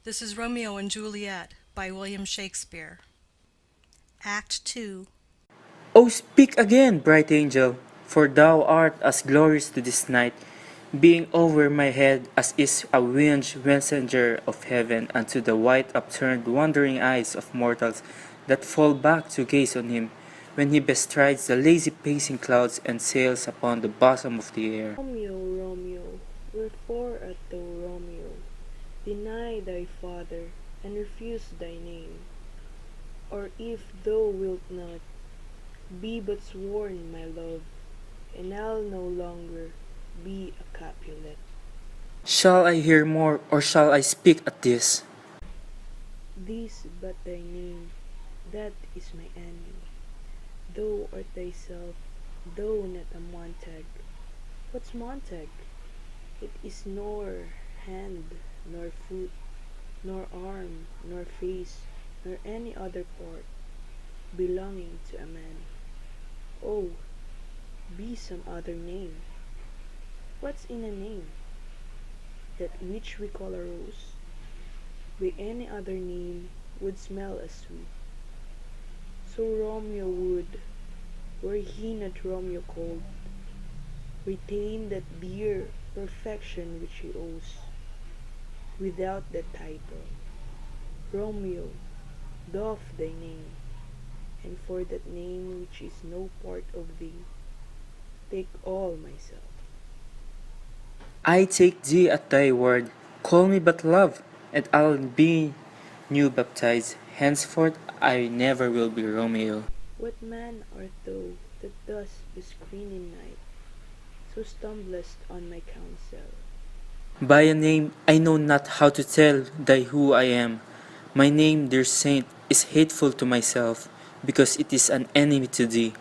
This is Romeo and Juliet by William Shakespeare. Act 2. O speak again, bright angel, for thou art as glorious to this night, being over my head as is a winged messenger of heaven unto the white upturned wondering eyes of mortals that fall back to gaze on him, when he bestrides the lazy pacing clouds and sails upon the bosom of the air. Romeo, Romeo, wherefore art thou Romeo? Deny thy father, and refuse thy name. Or if thou wilt not, be but sworn, my love, and I'll no longer be a Capulet. Shall I hear more, or shall I speak at this? This but thy name, that is my enemy. Thou art thyself, thou not a Montag. What's Montag? It is nor hand, nor foot, nor arm, nor face, nor any other part belonging to a man. Oh, be some other name. What's in a name? That which we call a rose, by any other name would smell as sweet. So Romeo would, were he not Romeo cold, retain that dear perfection which he owes, without that title. Romeo, doff thy name, and for that name which is no part of thee, take all myself. I take thee at thy word, call me but love, and I'll be new baptized. Henceforth I never will be Romeo. What man art thou that thus bescreen in night, so stumblest on my counsel? By a name I know not how to tell thy who I am. My name, dear saint, is hateful to myself, because it is an enemy to thee.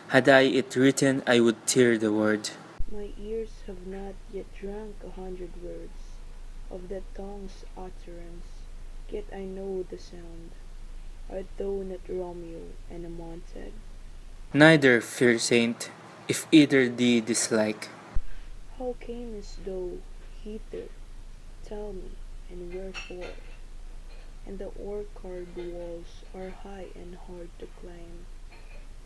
Had I it written, I would tear the word. My ears have not yet drunk 100 words of that tongue's utterance, yet I know the sound. Art thou not Romeo and a Montag? Neither, fair saint, if either thee dislike. How camest thou hither? Tell me, and wherefore? And the orchard walls are high and hard to climb,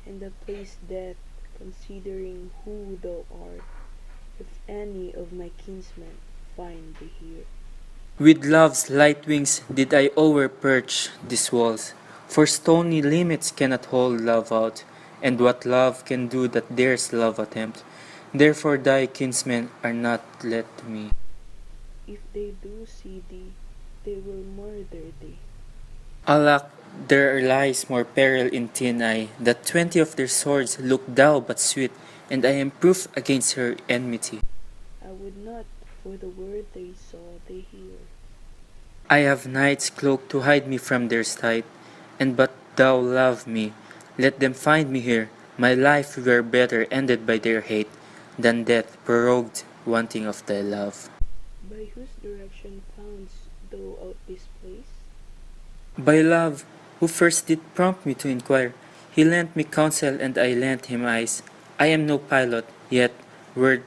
and the place death, considering who thou art, if any of my kinsmen find thee here. With love's light wings did I overperch these walls, for stony limits cannot hold love out, and what love can do that dares love attempt. Therefore thy kinsmen are not let to me. If they do see thee, they will murder thee. Alack, there lies more peril in thin eye, that 20 of their swords look thou but sweet, and I am proof against her enmity. I would not, for the word they saw, they hear. I have night's cloak to hide me from their sight, and but thou love me, let them find me here. My life were better ended by their hate, than death prorogued wanting of thy love. By whose direction foundst thou out this place? By love, who first did prompt me to inquire, he lent me counsel and I lent him eyes. I am no pilot, yet wert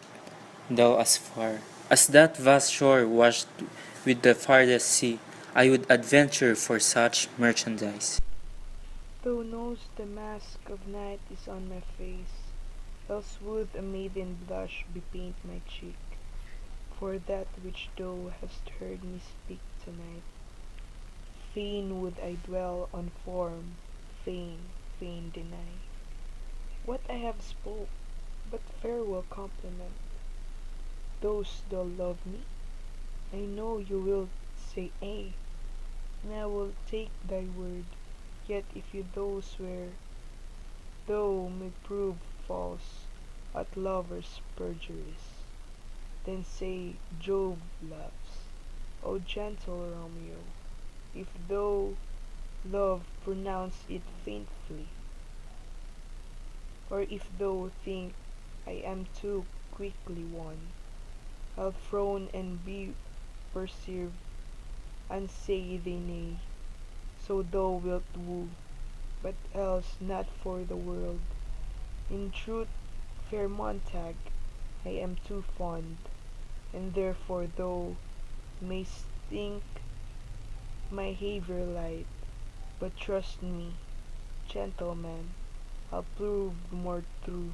thou as far as that vast shore washed with the farthest sea, I would adventure for such merchandise. Thou know'st the mask of night is on my face, else would a maiden blush bepaint my cheek, for that which thou hast heard me speak tonight. Fain would I dwell on form, fain deny what I have spoke, but farewell compliment. Dost thou love me? I know you will say ay, and I will take thy word. Yet if you thou swear, thou may prove false at lovers' perjuries. Then say Jove loves, O gentle Romeo. If thou love, pronounce it faintly. Or if thou think I am too quickly won, I'll frown and be perceived, and say thee nay. So thou wilt woo, but else not for the world. In truth, fair Montag, I am too fond, and therefore thou mayst think my haver light. But trust me, gentlemen, I'll prove more true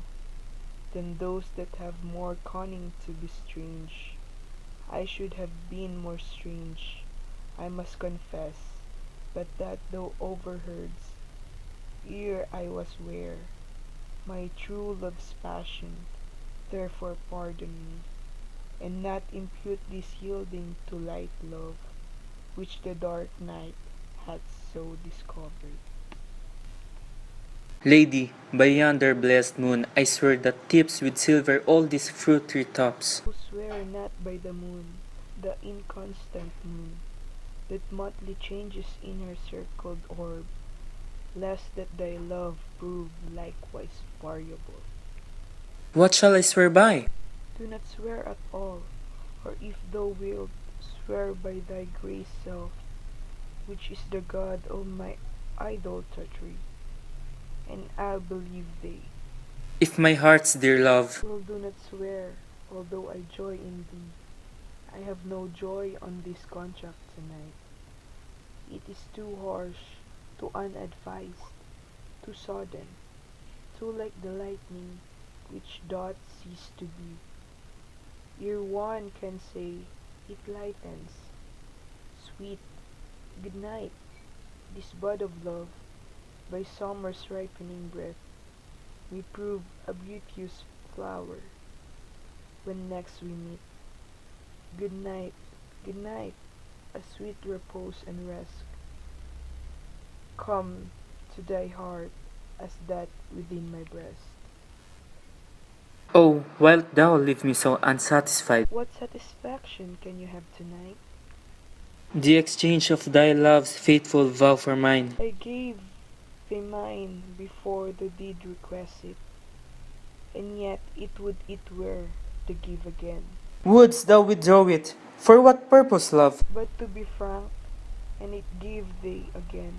than those that have more cunning to be strange. I should have been more strange, I must confess, but that though overheards, ere I was ware, my true love's passion, therefore pardon me, and not impute this yielding to light love, which the dark night hath so discovered. Lady, by yonder blessed moon, I swear that tips with silver all these fruit tree tops. Who swear not by the moon, the inconstant moon, that monthly changes in her circled orb, lest that thy love prove likewise variable. What shall I swear by? Do not swear at all, or if thou wilt, swear by thy grey self, which is the god of my idolatry, and I'll believe thee. If my heart's dear love, Well, do not swear, although I joy in thee. I have no joy on this contract tonight. It is too harsh, too unadvised, too sudden, too like the lightning which doth cease to be. Ere one can say, it lightens. Sweet, good night, this bud of love, by summer's ripening breath, may prove a beauteous flower when next we meet. Good night, a sweet repose and rest. Come to thy heart as that within my breast. oh, wilt thou leave me so unsatisfied? What satisfaction can you have tonight? The exchange of thy love's faithful vow for mine. I gave thee mine before thou did request it, and yet it would it were to give again. Wouldst thou withdraw it? For what purpose, love? But to be frank, and it give thee again,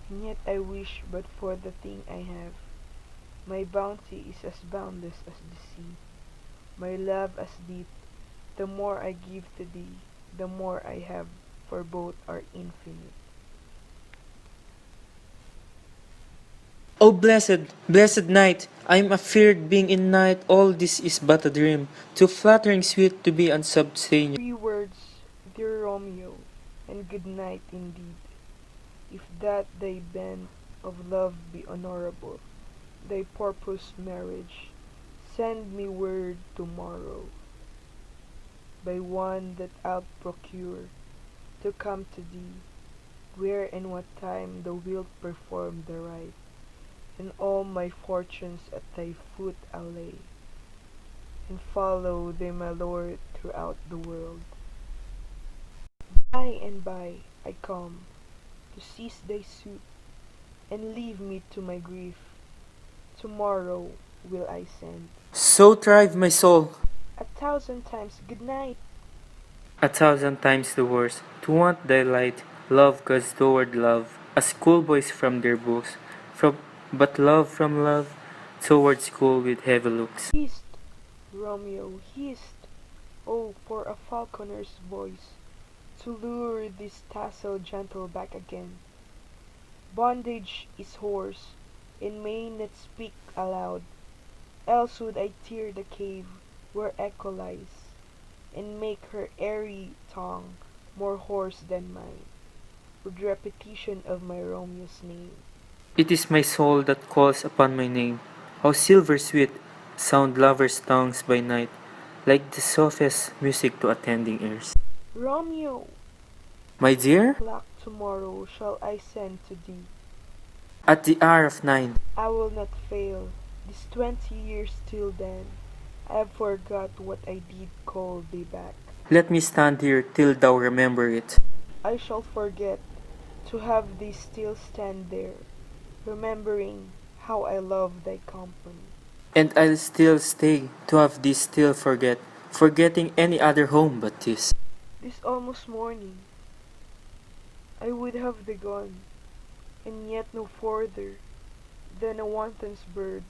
and yet I wish but for the thing I have. My bounty is as boundless as the sea, my love as deep. The more I give to thee, the more I have, for both are infinite. O blessed night! I am afeard being in night all this is but a dream, too flattering sweet to be unsubstantiated. 3 words, dear Romeo, and good night indeed. If that thy bent of love be honorable, thy purpose marriage, send me word tomorrow, by one that I'll procure, to come to thee, where and what time thou wilt perform the rite, and all my fortunes at thy foot I'll lay, and follow thee, my lord, throughout the world. By and by I come to seize thy suit, and leave me to my grief. Tomorrow will I send. So thrive my soul, 1,000 times good night. 1,000 times the worse, to want thy light. Love goes toward love, as schoolboys from their books, from but love from love, toward school with heavy looks. Hist, Romeo, hist! Oh, for a falconer's voice, to lure this tassel gentle back again. Bondage is hoarse, and may not speak aloud, else would I tear the cave where echo lies, and make her airy tongue more hoarse than mine, with repetition of my Romeo's name. It is my soul that calls upon my name. How silver sweet sound lovers' tongues by night, like the softest music to attending ears. Romeo, My dear, clock tomorrow shall I send to thee. at the hour of 9, I will not fail. This 20 years till then, I have forgot what I did call thee back. let me stand here till thou remember it. I shall forget to have thee still stand there, remembering how I love thy company. And I'll still stay to have thee still forget, forgetting any other home but this. This almost morning, I would have thee gone, and yet no further than a wanton's bird,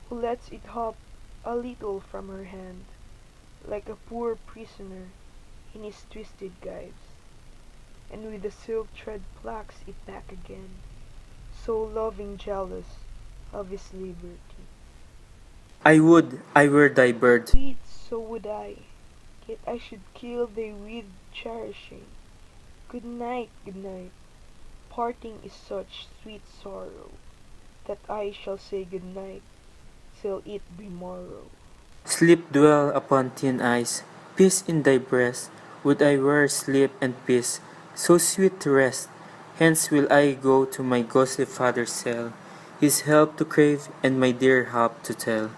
who lets it hop a little from her hand, like a poor prisoner in his twisted gyves. and with the silk thread plucks it back again, so loving jealous of his liberty. I would I were thy bird. Sweet, so would I, yet I should kill thee with cherishing. Good night, good night. Parting is such sweet sorrow, that I shall say good night till it be morrow. Sleep dwell upon thin ice, peace in thy breast. Would I were sleep and peace, so sweet to rest. Hence will I go to my ghostly father's cell, his help to crave and my dear help to tell.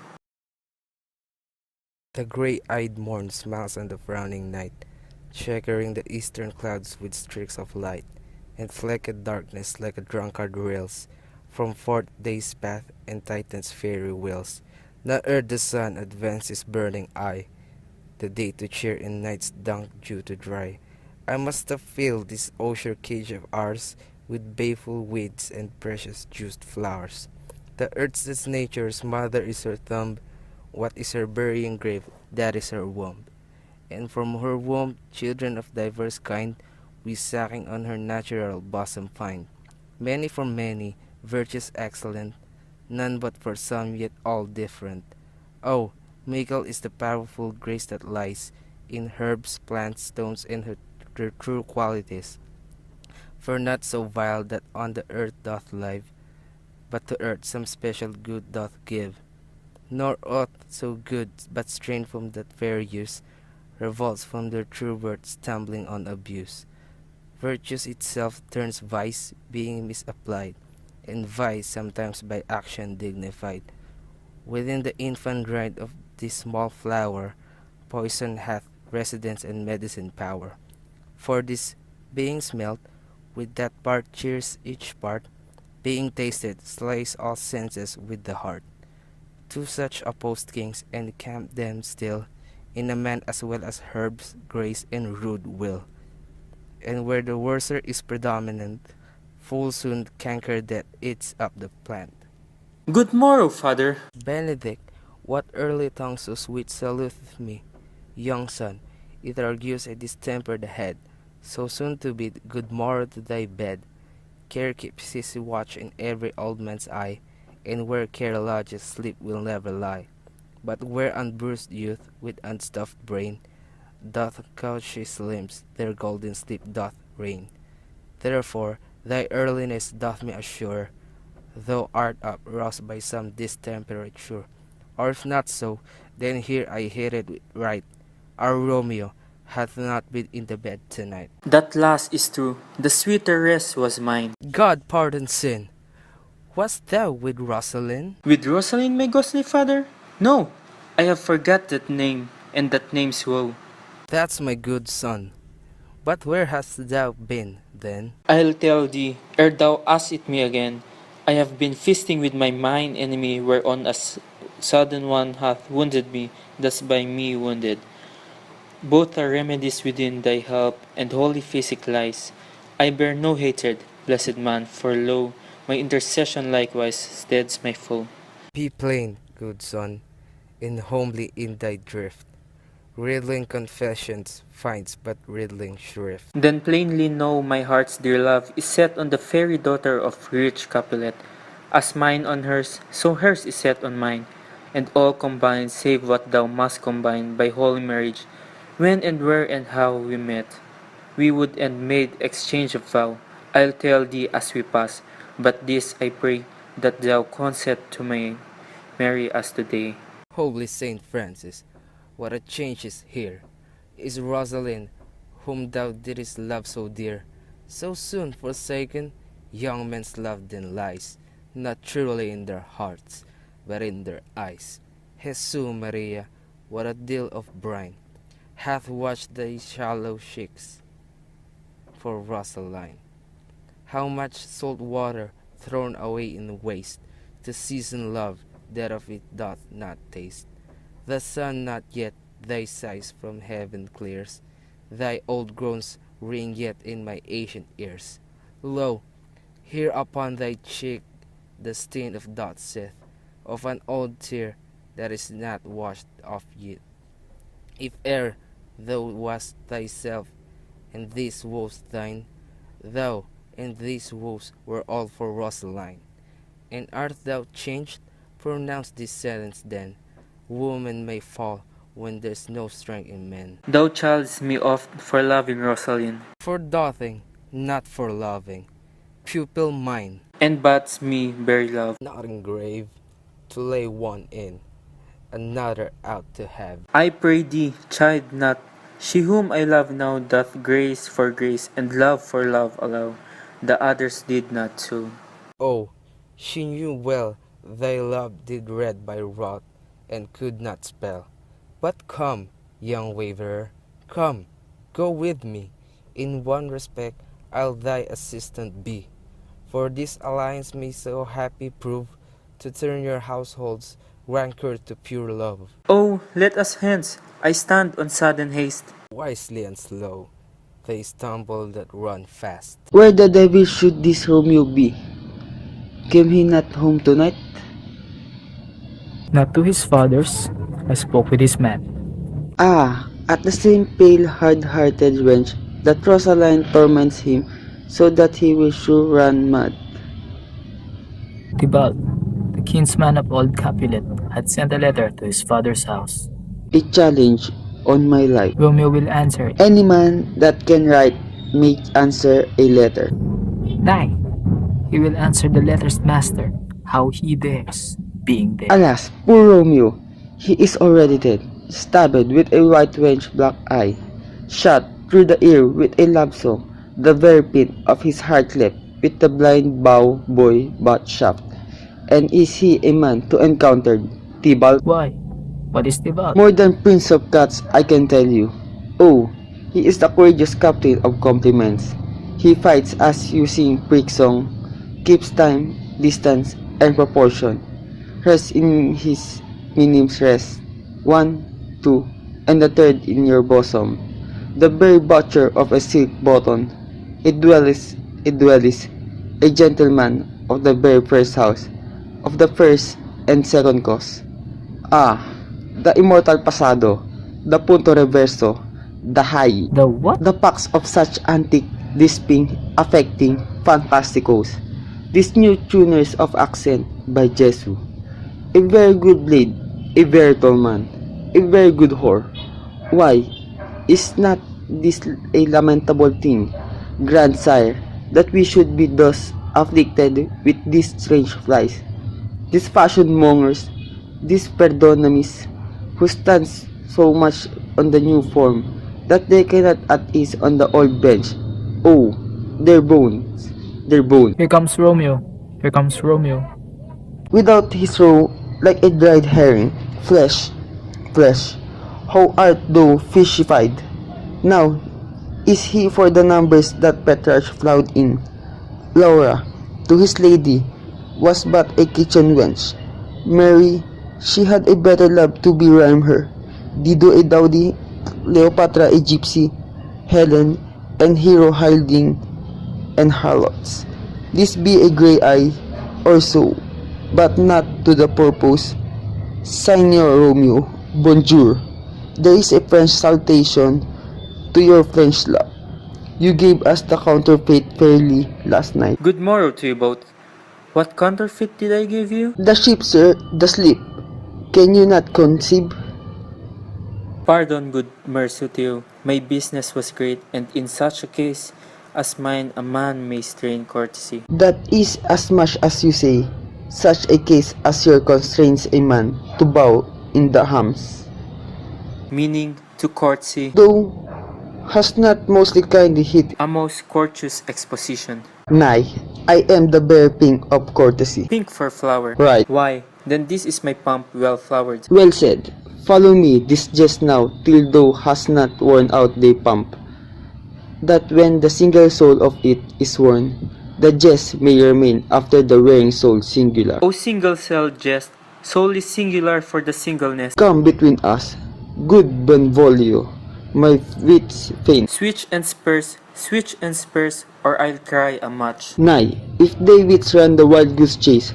The gray-eyed morn smiles on the frowning night, checkering the eastern clouds with streaks of light, and flecked darkness like a drunkard rails from forth day's path and Titan's fiery wheels. Not ere the sun advances his burning eye, the day to cheer and night's dank dew to dry. I must have filled this osier cage of ours with baleful weeds and precious juiced flowers. The earth's its nature's mother is her thumb. What is her burying grave? That is her womb. And from her womb, children of diverse kind, we sucking on her natural bosom find. Many for many, virtues excellent, none but for some, yet all different. Oh, mickle is the powerful grace that lies in herbs, plants, stones, and their true qualities. For not so vile that on the earth doth live, but to earth some special good doth give. Nor aught so good, but strained from that fair use, revolts from their true birth, stumbling on abuse. Virtues itself turns vice, being misapplied, and vice sometimes by action dignified. Within the infant rind of this small flower, poison hath residence and medicine power. For this being smelt, with that part cheers each part, being tasted, slays all senses with the heart. Two such opposed kings encamp them still, in a man as well as herbs, grace, and rude will. And where the worser is predominant, full soon canker that eats up the plant. Good morrow, father. Benedict, what early tongue so sweet saluteth me? Young son, it argues a distempered head, so soon to bid good morrow to thy bed. Care keeps his watch in every old man's eye, and where care lodges sleep will never lie. But where unbruised youth with unstuffed brain doth couch his limbs, there golden sleep doth reign. Therefore thy earliness doth me assure, thou art up roused by some distemperature. Or if not so, then here I hit it right. Our Romeo hath not been in the bed tonight. That last is true. The sweeter rest was mine. God pardon sin. Wast thou with Rosalind? With Rosalind, my ghostly father? No, I have forgot that name, and that name's woe. That's my good son. But where hast thou been, then? I'll tell thee, ere thou ask it me again. I have been feasting with my mine enemy, whereon a sudden one hath wounded me, thus by me wounded. Both are remedies within thy help, and holy physic lies. I bear no hatred, blessed man, for lo, my intercession likewise steads my foe. Be plain, good son, and homely in thy drift. Riddling confessions finds but riddling shrift. Then plainly know my heart's dear love is set on the fairy daughter of rich Capulet. As mine on hers, so hers is set on mine, and all combined save what thou must combine by holy marriage. When and where and how we met, we would and made exchange of vow. I'll tell thee as we pass, but this I pray, that thou consent to me marry us today. Holy Saint Francis, what a change is here! Is Rosalind, whom thou didst love so dear, so soon forsaken? Young men's love then lies, not truly in their hearts, but in their eyes. Jesus Maria, what a deal of brine hath washed thy shallow cheeks for Rosaline! How much salt water thrown away in waste to season love that of it doth not taste. The sun not yet thy sighs from heaven clears, thy old groans ring yet in my ancient ears. Lo, here upon thy cheek the stain of doth sith, of an old tear that is not washed off yet. If e'er thou wast thyself, and this woes thine, Thou and these woes were all for Rosaline. And art thou changed? Pronounce this sentence then. Woman may fall when there's no strength in men. Thou childest me oft for loving Rosaline, For doting, not for loving. Pupil mine, and bats me very love. not in grave, to lay one in, another out to have. I pray thee, chide not. She whom I love now doth grace for grace and love for love allow. The others did not so. Oh, she knew well thy love did read by rote, and could not spell. But come, young waverer, come, go with me. In one respect I'll thy assistant be. For this alliance may so happy prove, to turn your household's rancor to pure love. Oh, let us hence. I stand on sudden haste. Wisely and slow, they stumble that run fast. Where the devil should this Romeo be? Came he not home tonight? Not to his fathers. I spoke with his men. Ah, at the same pale hard-hearted wench that Rosaline torments him so that he will sure run mad. Tybalt, the kinsman of old Capulet, had sent a letter to his father's house. A challenge on my life. Romeo will answer it. Any man that can write may answer a letter. Nay, he will answer the letter's master. How he dares, being there. Alas, poor Romeo, he is already dead, stabbed with a white wench black eye, shot through the ear with a love song, the very pin of his heart left with the blind bow boy butt shaft. And is he a man to encounter Tybalt? Why? What is Tybalt? More than Prince of Cats, I can tell you. Oh, he is the courageous captain of compliments. He fights as using prick song, keeps time, distance, and proportion. Rests in his minims rest. 1, 2, and the third in your bosom. The very butcher of a silk button. A duelist, a gentleman of the very first house, of the first and second cause. Ah, the immortal pasado, the punto reverso, the high, The what? the packs of such antique, lisping, affecting, fantasticos. These new tuners of accent by Jesu. A very good blade, a very tall man, a very good whore. Why, is not this a lamentable thing, grandsire, that we should be thus afflicted with these strange flies, these fashion mongers, these perdonamis, who stands so much on the new form, that they cannot at ease on the old bench. Oh, their bones, their bones. Here comes Romeo. Here comes Romeo. Without his roe, like a dried herring, flesh, flesh, how art thou fishified? Now, is he for the numbers that Petrarch flowed in? Laura, to his lady, was but a kitchen wench. Mary, she had a better love to be rhyme her. Dido a dowdy, Cleopatra a gypsy, Helen, and Hero hiding and harlots. This be a grey eye, or so, but not to the purpose. Signor Romeo, bonjour. There is a French salutation to your French love. You gave us the counterfeit fairly last night. Good morrow to you both. What counterfeit did I give you? The ship, sir, the slip. Can you not conceive? Pardon, good mercy to you. My business was great, and in such a case as mine a man may strain courtesy. That is as much as you say. Such a case as your constrains a man to bow in the hams. Meaning to courtesy, Though has not mostly kindly hit. a most courteous exposition. Nay, I am the bare pink of courtesy. Pink for flower. Right. Why, then this is my pump well flowered. Well said. Follow me this just now till thou hast not worn out thy pump, that when the single soul of it is worn, the jest may remain after the wearing soul singular. O single cell jest, soul is singular for the singleness. Come between us, good Benvolio, my wits faint. Switch and spurs, or I'll cry a match. Nay, if thy wits run the wild goose chase,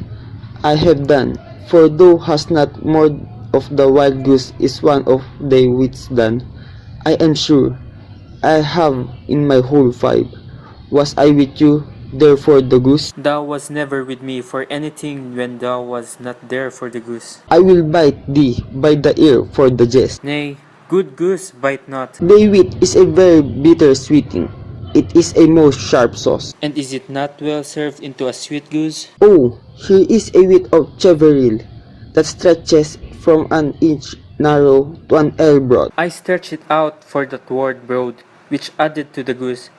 I have done, for thou hast not more of the wild goose is one of thy wits done. I am sure I have in my whole five Was I with you, therefore the goose? Thou was never with me for anything when thou was not there for the goose. I will bite thee by the ear for the jest. Nay, good goose, bite not. Thy wit is a very bitter sweeting. It is a most sharp sauce. And is it not well served into a sweet goose? Oh, here is a wit of Cheveril that stretches from an inch narrow to an ell broad. I stretch it out for that word broad, which added to the goose,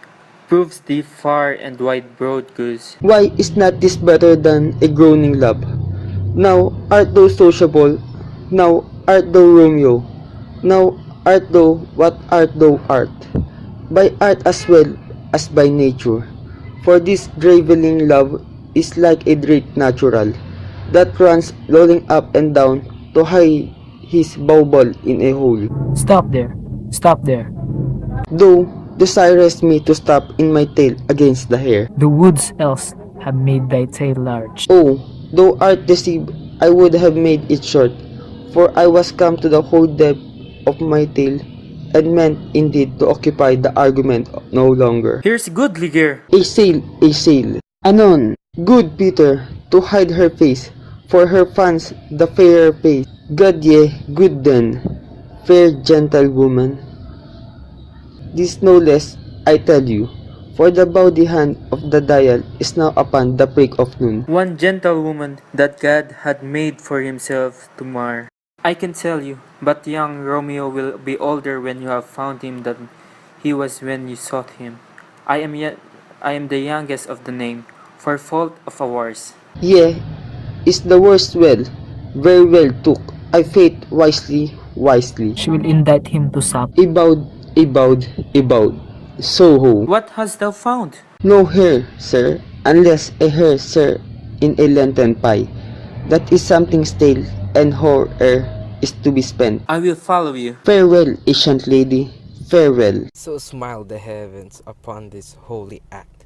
proves thee far and wide broad goose. Why is not this better than a groaning love? Now art thou sociable, now art thou Romeo, now art thou what art thou art, by art as well as by nature. For this driveling love is like a drake natural, that runs lolling up and down to hide his bauble in a hole. Stop there. Stop there. Though desirous me to stop in my tail against the hair. The woods else have made thy tail large. Oh, though art deceived, I would have made it short, for I was come to the whole depth of my tale, and meant indeed to occupy the argument no longer. Here's goodly gear. A sail, a sail. Anon, good Peter, to hide her face, for her fans the fairer face. God ye, good then, fair gentle woman. This no less, I tell you, for the bowdy hand of the dial is now upon the break of noon. One gentlewoman that God had made for himself to mar. I can tell you, but young Romeo will be older when you have found him than he was when you sought him. I am the youngest of the name, for fault of ours. Yea, is the worst well, very well took, I faith wisely, wisely. She will indict him to sup. A bowed, a bowed, a bowed. So ho. What hast thou found? No hair, sir, unless a hair, sir, in a lenten pie. That is something stale, and horror is to be spent. I will follow you. Farewell, ancient lady, farewell. So smiled the heavens upon this holy act,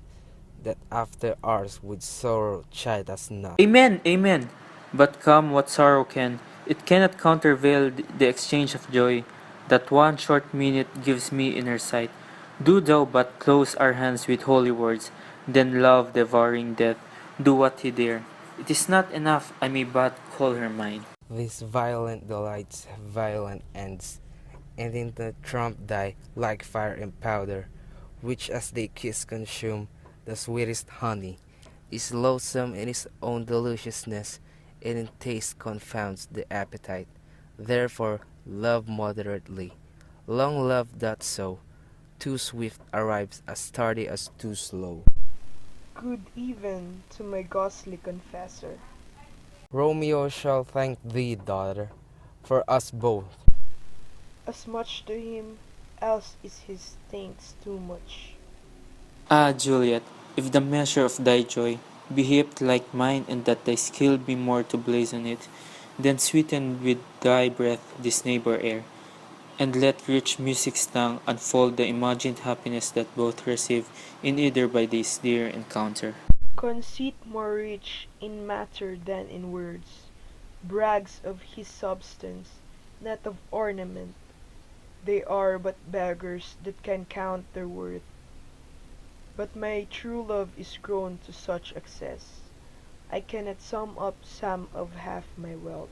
that after ours would sorrow chide us not. Amen, amen. But come what sorrow can, it cannot countervail the exchange of joy that one short minute gives me in her sight. Do thou but close our hands with holy words, then love devouring death, do what he dare. It is not enough I may but call her mine. These violent delights have violent ends, and in the trump die like fire and powder, which as they kiss consume the sweetest honey, is loathsome in its own deliciousness, and in taste confounds the appetite. Therefore love moderately. Long love that so, too swift arrives as tardy as too slow. Good even to my ghostly confessor. Romeo shall thank thee, daughter, for us both. As much to him, else is his thanks too much. Ah, Juliet, if the measure of thy joy be heaped like mine, and that thy skill be more to blazon it, then sweeten with thy breath this neighbor air, and let rich music's tongue unfold the imagined happiness that both receive in either by this dear encounter. Conceit more rich in matter than in words, brags of his substance, not of ornament. They are but beggars that can count their worth. But my true love is grown to such excess, I cannot sum up some of half my wealth.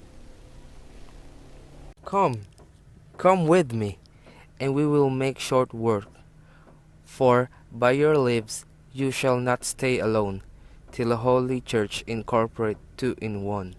Come, come with me, and we will make short work. For by your lives you shall not stay alone, till a holy church incorporate two in one.